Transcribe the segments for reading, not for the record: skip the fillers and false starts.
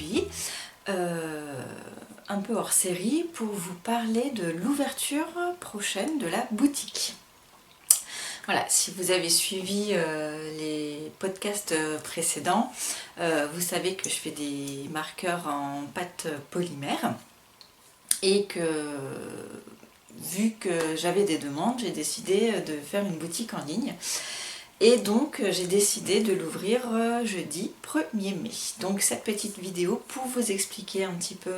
aujourd'hui, un peu hors série, pour vous parler de l'ouverture prochaine de la boutique. Voilà, si vous avez suivi les podcasts précédents, vous savez que je fais des marqueurs en pâte polymère et que vu que j'avais des demandes, j'ai décidé de faire une boutique en ligne. Et donc j'ai décidé de l'ouvrir jeudi 1er mai. Donc cette petite vidéo pour vous expliquer un petit peu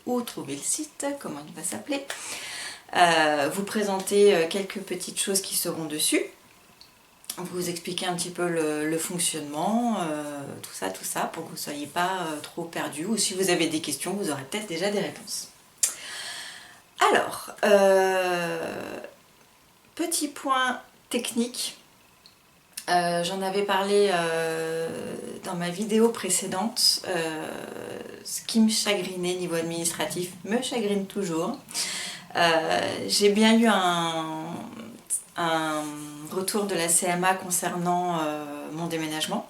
où trouver le site, comment il va s'appeler, vous présenter quelques petites choses qui seront dessus, vous expliquer un petit peu le fonctionnement, tout ça, pour que vous ne soyez pas trop perdus, ou si vous avez des questions, vous aurez peut-être déjà des réponses. Alors, petit point technique. J'en avais parlé dans ma vidéo précédente. Ce qui me chagrinait niveau administratif me chagrine toujours. J'ai bien eu un retour de la CMA concernant mon déménagement.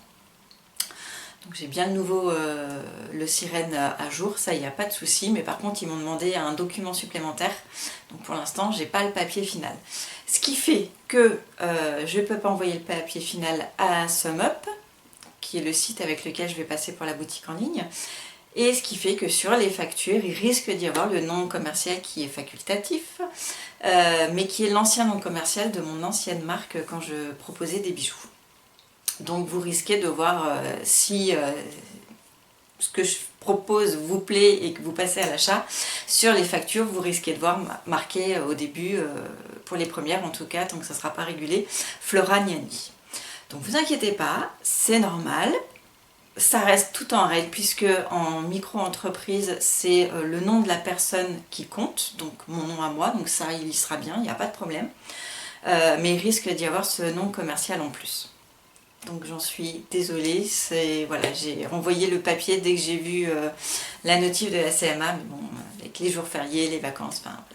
Donc j'ai bien le sirène à jour, ça il n'y a pas de souci, mais par contre ils m'ont demandé un document supplémentaire, donc pour l'instant j'ai pas le papier final. Ce qui fait que je ne peux pas envoyer le papier final à SumUp, qui est le site avec lequel je vais passer pour la boutique en ligne, et ce qui fait que sur les factures il risque d'y avoir le nom commercial qui est facultatif, mais qui est l'ancien nom commercial de mon ancienne marque quand je proposais des bijoux. Donc vous risquez de voir si ce que je propose vous plaît et que vous passez à l'achat, sur les factures vous risquez de voir marqué au début, pour les premières en tout cas, tant que ça ne sera pas régulé, Flora Gnani. Donc vous inquiétez pas, c'est normal, ça reste tout en règle puisque en micro-entreprise c'est le nom de la personne qui compte, donc mon nom à moi, donc ça il y sera bien, il n'y a pas de problème, mais il risque d'y avoir ce nom commercial en plus. Donc j'en suis désolée, voilà, j'ai renvoyé le papier dès que j'ai vu la notif de la CMA, mais bon, avec les jours fériés, les vacances, enfin voilà.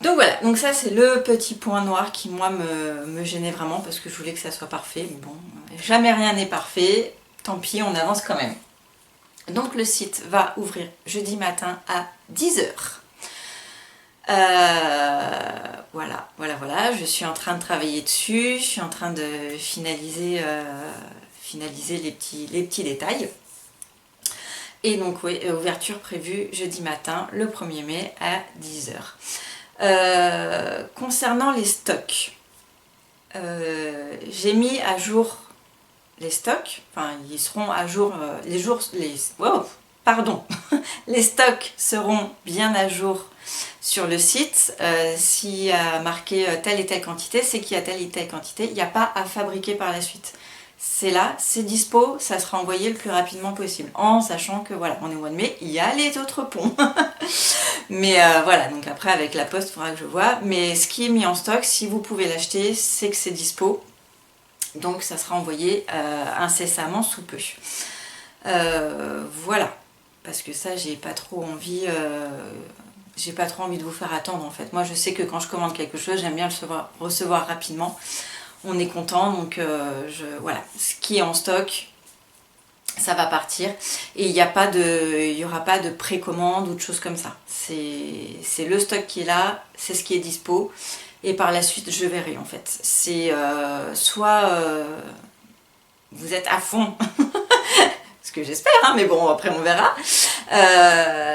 Donc voilà, donc ça c'est le petit point noir qui moi me gênait vraiment parce que je voulais que ça soit parfait, mais bon, jamais rien n'est parfait, tant pis, on avance quand même. Donc le site va ouvrir jeudi matin à 10h. Voilà, je suis en train de travailler dessus, je suis en train de finaliser les petits détails. Et donc oui, ouverture prévue jeudi matin, le 1er mai à 10h. Concernant les stocks, j'ai mis à jour les stocks, enfin ils seront à jour, les stocks seront bien à jour sur le site. S'il y a marqué telle et telle quantité, c'est qu'il y a telle et telle quantité, il n'y a pas à fabriquer par la suite. C'est là, c'est dispo, ça sera envoyé le plus rapidement possible, en sachant que voilà, on est au mois de mai, il y a les autres ponts. Mais voilà, donc après avec la poste, il faudra que je vois. Mais ce qui est mis en stock, si vous pouvez l'acheter, c'est que c'est dispo. Donc ça sera envoyé incessamment sous peu. Voilà, parce que ça j'ai pas trop envie de vous faire attendre en fait. Moi je sais que quand je commande quelque chose, j'aime bien le recevoir rapidement. On est content, donc voilà, ce qui est en stock, ça va partir. Et il n'y aura pas de précommande ou de choses comme ça. C'est le stock qui est là, c'est ce qui est dispo. Et par la suite, je verrai en fait. C'est soit vous êtes à fond, ce que j'espère, hein, mais bon, après on verra.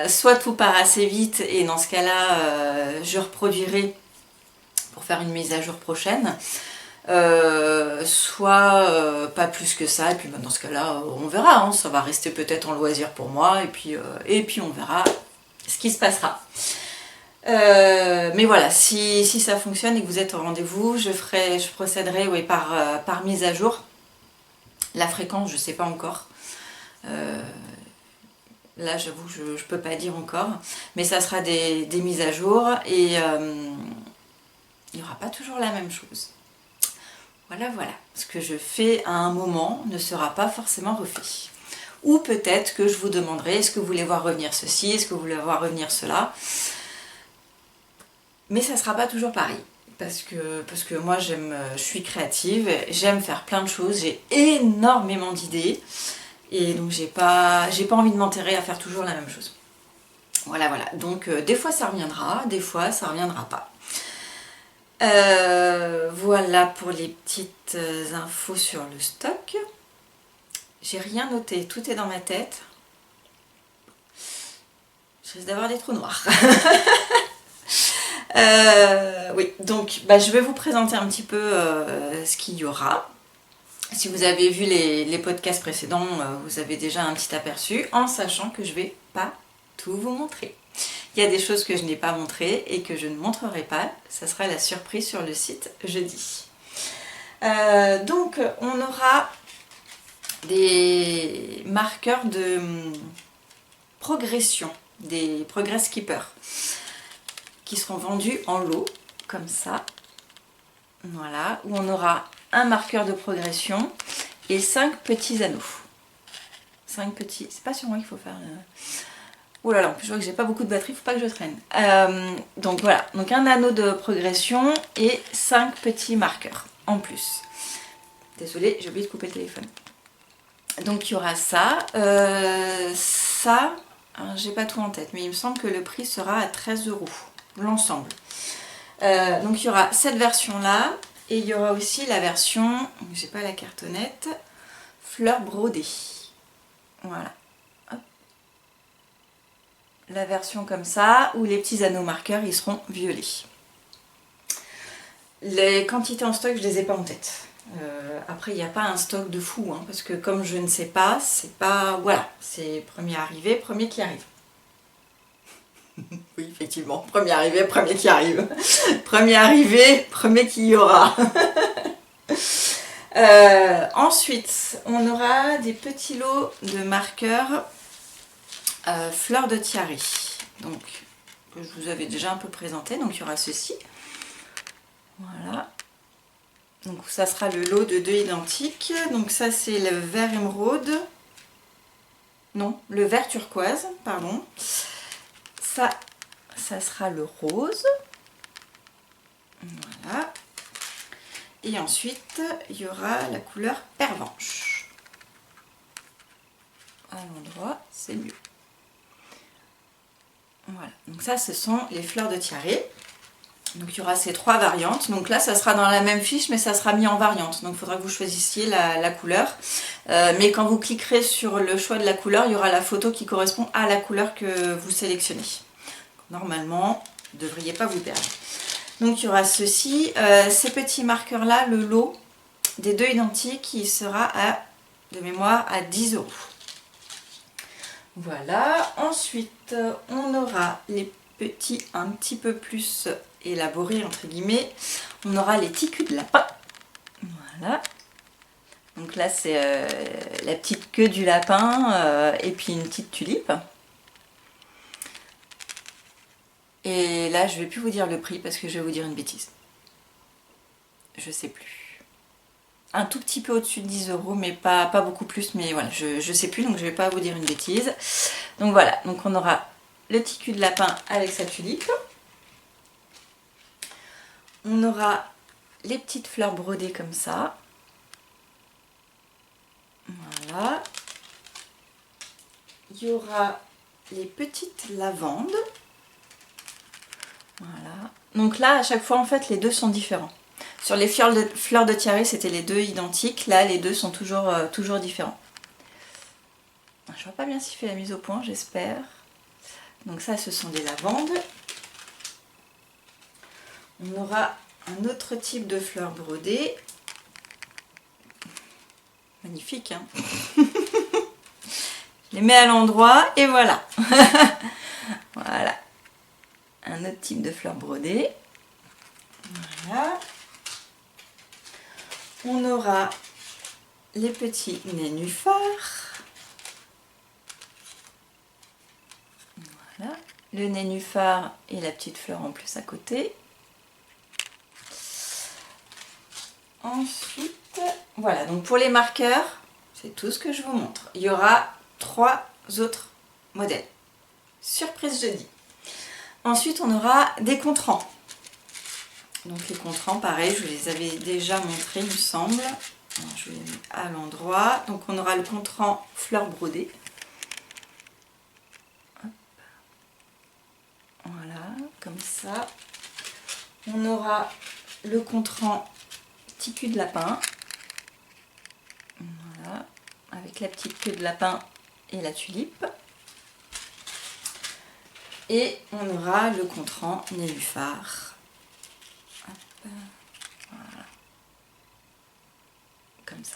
Soit tout part assez vite et dans ce cas-là, je reproduirai pour faire une mise à jour prochaine. Soit pas plus que ça, et puis dans ce cas-là, on verra. Hein, ça va rester peut-être en loisir pour moi, et puis on verra ce qui se passera. Mais voilà, si ça fonctionne et que vous êtes au rendez-vous, je procéderai par mise à jour. La fréquence, je ne sais pas encore. Là, j'avoue, je ne peux pas dire encore. Mais ça sera des mises à jour et il n'y aura pas toujours la même chose. Voilà. Ce que je fais à un moment ne sera pas forcément refait. Ou peut-être que je vous demanderai, est-ce que vous voulez voir revenir ceci, est-ce que vous voulez voir revenir cela. Mais ça ne sera pas toujours pareil. Parce que moi, je suis créative, j'aime faire plein de choses, j'ai énormément d'idées. Et donc j'ai pas envie de m'enterrer à faire toujours la même chose. Voilà, voilà. Donc des fois ça reviendra, des fois ça reviendra pas. Voilà pour les petites infos sur le stock. J'ai rien noté, tout est dans ma tête. Je risque d'avoir des trous noirs. Oui, donc je vais vous présenter un petit peu ce qu'il y aura. Si vous avez vu les podcasts précédents, vous avez déjà un petit aperçu, en sachant que je vais pas tout vous montrer. Il y a des choses que je n'ai pas montrées et que je ne montrerai pas. Ça sera la surprise sur le site jeudi. Donc on aura des marqueurs de progression, des progress keepers, qui seront vendus en lot, comme ça. Voilà, où on aura un marqueur de progression et 5 petits anneaux. 5 petits, c'est pas sur moi qu'il faut faire. Oh là là, en plus je vois que j'ai pas beaucoup de batterie, faut pas que je traîne. Donc voilà, donc un anneau de progression et 5 petits marqueurs en plus. Désolée, j'ai oublié de couper le téléphone. Donc il y aura ça. Ça, j'ai pas tout en tête, mais il me semble que le prix sera à 13 €, l'ensemble. Donc il y aura cette version là, et il y aura aussi la version, j'ai pas la cartonnette, fleur brodée. Voilà. Hop. La version comme ça, où les petits anneaux marqueurs ils seront violets. Les quantités en stock, je les ai pas en tête. Après, il n'y a pas un stock de fou, hein, parce que comme je ne sais pas, c'est pas. Voilà, c'est premier arrivé, premier qui arrive. Oui, effectivement, premier arrivé, premier qui arrive. Premier arrivé, premier qui y aura. Ensuite, on aura des petits lots de marqueurs fleurs de tiare. Donc, que je vous avais déjà un peu présenté. Donc, il y aura ceci. Voilà. Donc, ça sera le lot de 2 identiques. Donc, ça, c'est le vert émeraude. Non, le vert turquoise, pardon. Ça sera le rose. Voilà. Et ensuite, il y aura la couleur pervenche. À l'endroit, c'est mieux. Voilà. Donc ça, ce sont les fleurs de tiare. Donc il y aura ces 3 variantes. Donc là, ça sera dans la même fiche, mais ça sera mis en variante. Donc il faudra que vous choisissiez la couleur. Mais quand vous cliquerez sur le choix de la couleur, il y aura la photo qui correspond à la couleur que vous sélectionnez. Normalement, vous ne devriez pas vous perdre. Donc il y aura ceci, ces petits marqueurs là, le lot des 2 identiques, il sera de mémoire à 10 €. Voilà, ensuite on aura les petits un petit peu plus élaborés entre guillemets, on aura les ticus de lapin. Voilà, donc là c'est la petite queue du lapin et puis une petite tulipe. Et là, je ne vais plus vous dire le prix parce que je vais vous dire une bêtise. Je sais plus. Un tout petit peu au-dessus de 10 €, mais pas beaucoup plus. Mais voilà, je sais plus, donc je ne vais pas vous dire une bêtise. Donc voilà, donc on aura le ticu de lapin avec sa tulipe. On aura les petites fleurs brodées comme ça. Voilà. Il y aura les petites lavandes. Voilà. Donc là, à chaque fois, en fait, les deux sont différents. Sur les fleurs de tiare, c'était les deux identiques. Là, les deux sont toujours différents. Je vois pas bien s'il fait la mise au point, j'espère. Donc ça, ce sont des lavandes. On aura un autre type de fleurs brodées. Magnifique, hein. Je les mets à l'endroit et voilà. Voilà. Un autre type de fleurs brodées. Voilà. On aura les petits nénuphars. Voilà. Le nénuphar et la petite fleur en plus à côté. Ensuite, voilà, donc pour les marqueurs, c'est tout ce que je vous montre. Il y aura 3 autres modèles. Surprise jeudi. Ensuite, on aura des contrants. Donc les contrants, pareil, je vous les avais déjà montrés, il me semble. Je les mets à l'endroit. Donc on aura le contre-rang fleurs brodées. Hop. Voilà, comme ça. On aura le contre-rang petit cul de lapin. Voilà, avec la petite queue de lapin et la tulipe. Et on aura le contre-rang nénuphar. Hop. Voilà. Comme ça.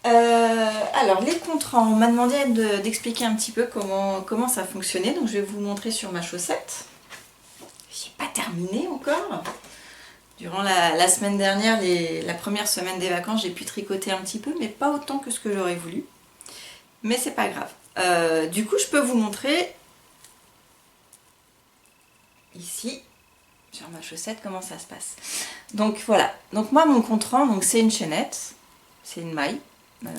Alors les contrans, on m'a demandé d'expliquer un petit peu comment ça fonctionnait, donc je vais vous montrer sur ma chaussette. J'ai pas terminé encore. Durant la semaine dernière, la première semaine des vacances, j'ai pu tricoter un petit peu, mais pas autant que ce que j'aurais voulu. Mais c'est pas grave. Du coup, je peux vous montrer ici sur ma chaussette comment ça se passe. Donc voilà. Donc moi, mon contrant, donc c'est une chaînette, c'est une maille.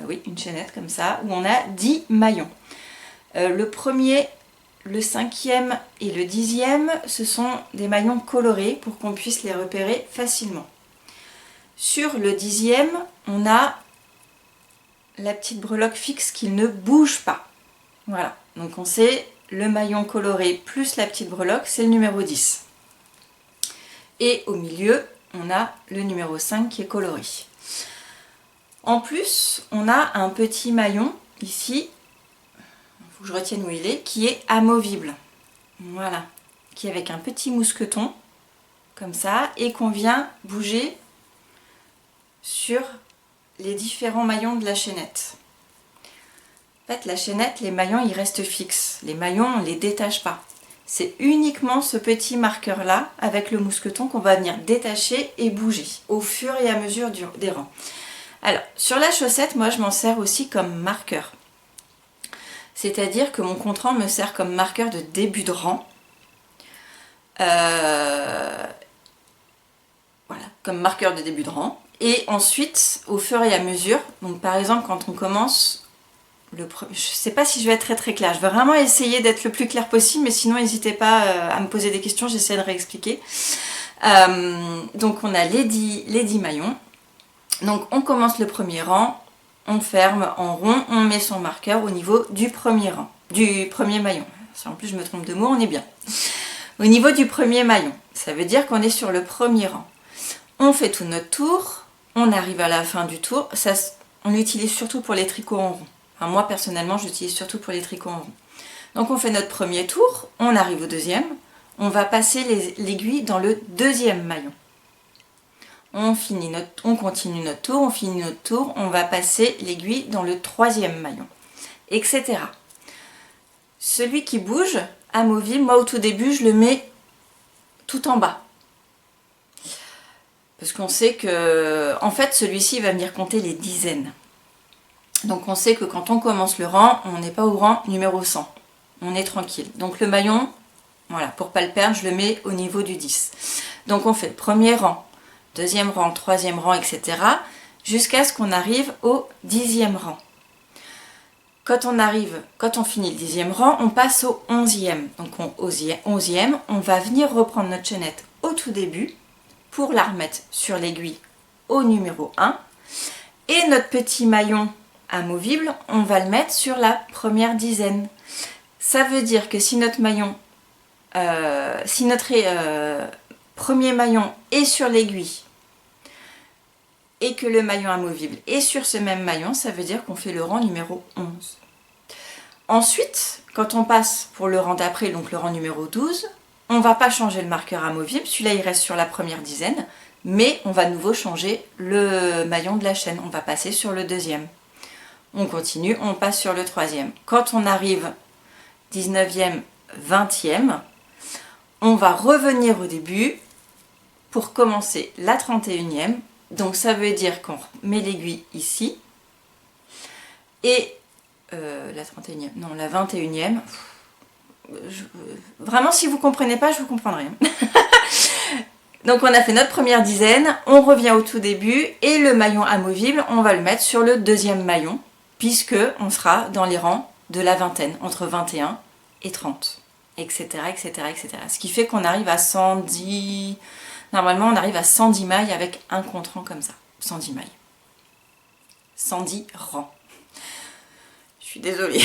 Oui, une chaînette comme ça, où on a 10 maillons. Le premier, le 5e et le 10e, ce sont des maillons colorés pour qu'on puisse les repérer facilement. Sur le 10e, on a la petite breloque fixe qui ne bouge pas. Voilà, donc on sait le maillon coloré plus la petite breloque, c'est le numéro 10. Et au milieu, on a le numéro 5 qui est coloré. En plus, on a un petit maillon ici, il faut que je retienne où il est, qui est amovible. Voilà, qui est avec un petit mousqueton, comme ça, et qu'on vient bouger sur les différents maillons de la chaînette. En fait, la chaînette, les maillons, ils restent fixes. Les maillons, on ne les détache pas. C'est uniquement ce petit marqueur-là, avec le mousqueton, qu'on va venir détacher et bouger au fur et à mesure des rangs. Alors, sur la chaussette, moi je m'en sers aussi comme marqueur. C'est-à-dire que mon contrant me sert comme marqueur de début de rang. Voilà, comme marqueur de début de rang. Et ensuite, au fur et à mesure, donc par exemple quand on commence, je ne sais pas si je vais être très claire, je vais vraiment essayer d'être le plus clair possible, mais sinon n'hésitez pas à me poser des questions, j'essaie de réexpliquer. Donc on a les 10 maillons. Donc on commence le premier rang, on ferme en rond, on met son marqueur au niveau du premier rang, du premier maillon. Si en plus je me trompe de mot, on est bien. Au niveau du premier maillon, ça veut dire qu'on est sur le premier rang. On fait tout notre tour, on arrive à la fin du tour, on l'utilise surtout pour les tricots en rond. Enfin, moi personnellement, j'utilise surtout pour les tricots en rond. Donc on fait notre premier tour, on arrive au deuxième, on va passer l'aiguille dans le deuxième maillon. On continue notre tour, on finit notre tour, on va passer l'aiguille dans le troisième maillon, etc. Celui qui bouge, amovible, moi au tout début, je le mets tout en bas. Parce qu'on sait que, en fait, celui-ci va venir compter les dizaines. Donc on sait que quand on commence le rang, on n'est pas au rang numéro 100. On est tranquille. Donc le maillon, voilà, pour pas le perdre, je le mets au niveau du 10. Donc on fait le premier rang, deuxième rang, troisième rang, etc. jusqu'à ce qu'on arrive au 10e rang. Quand on finit le 10e rang, on passe au 11e. Donc au 11e, on va venir reprendre notre chaînette au tout début pour la remettre sur l'aiguille au numéro 1. Et notre petit maillon amovible, on va le mettre sur la première dizaine. Ça veut dire que si notre premier maillon est sur l'aiguille et que le maillon amovible est sur ce même maillon, ça veut dire qu'on fait le rang numéro 11. Ensuite, quand on passe pour le rang d'après, donc le rang numéro 12, on ne va pas changer le marqueur amovible, celui-là il reste sur la première dizaine, mais on va de nouveau changer le maillon de la chaîne, on va passer sur le deuxième. On continue, on passe sur le troisième. Quand on arrive 19e, 20e, on va revenir au début pour commencer la 31e. Donc ça veut dire qu'on met l'aiguille ici. Et la 31e, non, la 21e. Vraiment, si vous ne comprenez pas, je vous comprendrai. Donc on a fait notre première dizaine, on revient au tout début et le maillon amovible, on va le mettre sur le deuxième maillon puisque on sera dans les rangs de la vingtaine, entre 21 et 30, etc. etc., etc. Ce qui fait qu'on arrive à 110... Normalement, on arrive à 110 mailles avec un contre-rang comme ça, 110 mailles. 110 rangs. Je suis désolée.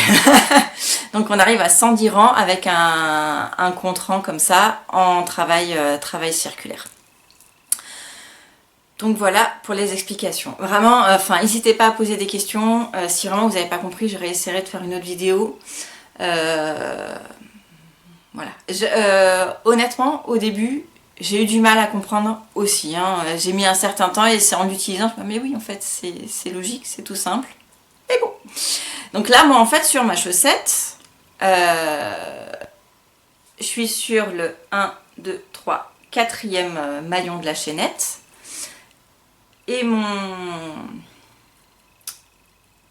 Donc on arrive à 110 rangs avec un compte rang comme ça en travail circulaire. Donc voilà pour les explications. Vraiment, n'hésitez pas à poser des questions. Si vraiment vous n'avez pas compris, je réessayerai de faire une autre vidéo. Voilà. Honnêtement, au début, j'ai eu du mal à comprendre aussi. Hein. J'ai mis un certain temps et c'est en l'utilisant, je me dis, mais oui, en fait, c'est logique, c'est tout simple. Mais bon. Donc là, moi, en fait, sur ma chaussette, je suis sur le 1, 2, 3, 4e maillon de la chaînette. Et mon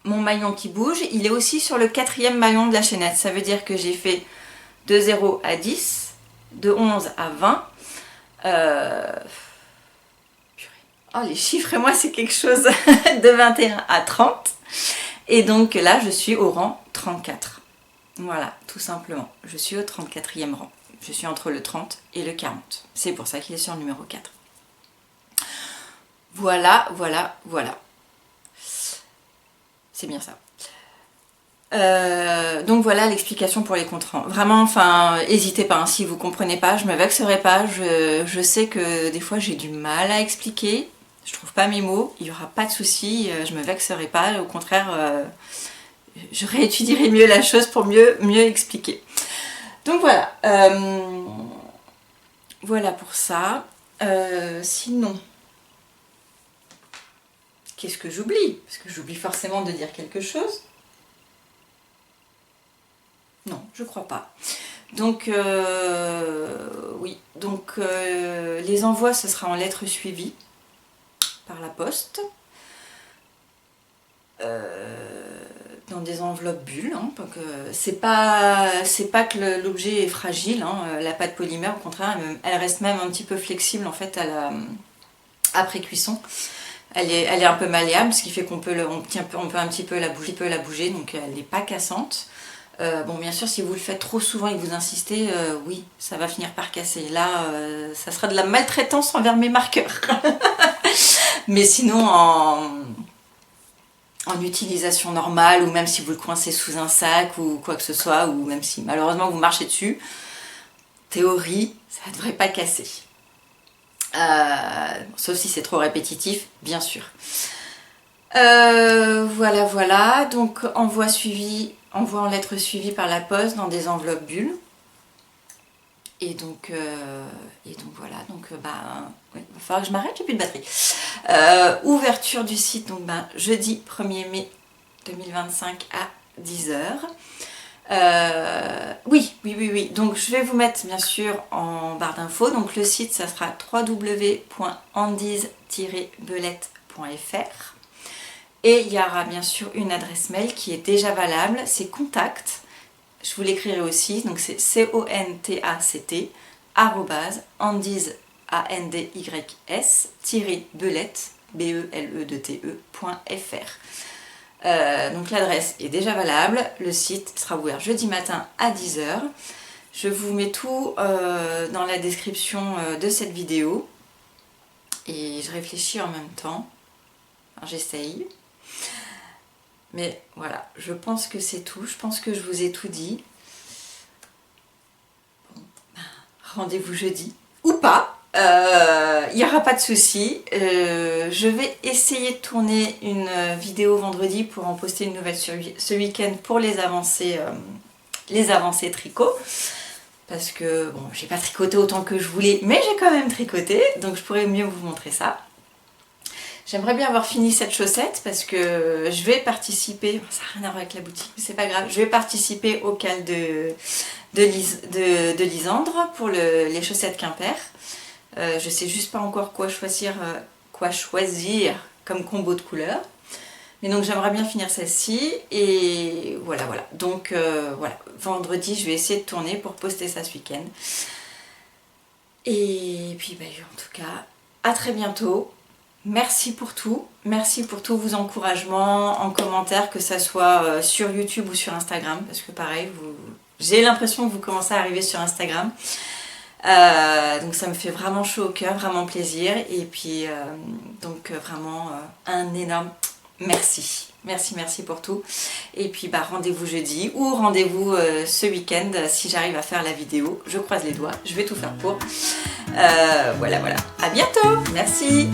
maillon qui bouge, il est aussi sur le 4e maillon de la chaînette. Ça veut dire que j'ai fait de 0 à 10, de 11 à 20. Oh, les chiffres et moi, c'est quelque chose de 21 à 30. Et donc là, je suis au rang 34. Voilà, tout simplement. Je suis au 34e rang. Je suis entre le 30 et le 40. C'est pour ça qu'il est sur le numéro 4. Voilà. C'est bien ça. Donc voilà l'explication pour les comptes-rangs. Vraiment, n'hésitez pas, hein, si vous ne comprenez pas, je ne me vexerai pas. Je sais que des fois j'ai du mal à expliquer. Je trouve pas mes mots, il n'y aura pas de souci, je me vexerai pas. Au contraire, je réétudierai mieux la chose pour mieux expliquer. Donc voilà. Voilà pour ça. Sinon... Qu'est-ce que j'oublie? Parce que j'oublie forcément de dire quelque chose. Non, je crois pas. Donc, oui. Donc, les envois, ce sera en lettres suivies par la poste. Dans des enveloppes bulles. Hein, c'est pas que l'objet est fragile. Hein, la pâte polymère, au contraire, elle reste même un petit peu flexible en fait après cuisson. Elle est un peu malléable, ce qui fait qu'on peut un petit peu la bouger, donc elle n'est pas cassante. Bon, bien sûr, si vous le faites trop souvent et que vous insistez, oui, ça va finir par casser. Là, ça sera de la maltraitance envers mes marqueurs. Mais sinon, en utilisation normale, ou même si vous le coincez sous un sac ou quoi que ce soit, ou même si malheureusement vous marchez dessus, théorie, ça ne devrait pas casser. Sauf si c'est trop répétitif, bien sûr. Voilà. Donc envoi en lettres suivies par la poste dans des enveloppes bulles. Et donc voilà. Donc oui, il va falloir que je m'arrête, j'ai plus de batterie. Ouverture du site, donc jeudi 1er mai 2025 à 10h. Oui. Donc je vais vous mettre bien sûr en barre d'infos. Donc le site, ça sera www.andiz-belette.fr. Et il y aura bien sûr une adresse mail qui est déjà valable. C'est contact. Je vous l'écrirai aussi. Donc c'est contact @andiz-belette donc l'adresse est déjà valable, le site sera ouvert jeudi matin à 10h. Je vous mets tout dans la description de cette vidéo. Et je réfléchis en même temps. J'essaye. Mais voilà, je pense que c'est tout. Je pense que je vous ai tout dit. Bon, rendez-vous jeudi. Ou pas. Il n'y aura pas de souci. Je vais essayer de tourner une vidéo vendredi pour en poster une nouvelle ce week-end pour les avancées tricot. Parce que bon, j'ai pas tricoté autant que je voulais, mais j'ai quand même tricoté, donc je pourrais mieux vous montrer ça. J'aimerais bien avoir fini cette chaussette parce que je vais participer, ça n'a rien à voir avec la boutique, mais c'est pas grave, je vais participer au cal de Lisandre pour les chaussettes Quimper. Je sais juste pas encore quoi choisir comme combo de couleurs. Mais donc j'aimerais bien finir celle-ci et voilà. Donc voilà, vendredi je vais essayer de tourner pour poster ça ce week-end. Et puis en tout cas, à très bientôt. Merci pour tout. Merci pour tous vos encouragements en commentaire, que ça soit sur YouTube ou sur Instagram. Parce que pareil, j'ai l'impression que vous commencez à arriver sur Instagram. Donc ça me fait vraiment chaud au cœur, vraiment plaisir. Et puis donc vraiment un énorme Merci. Merci pour tout. Et puis rendez-vous jeudi ou rendez-vous ce week-end si j'arrive à faire la vidéo. Je croise les doigts, je vais tout faire pour. Voilà. À bientôt. Merci.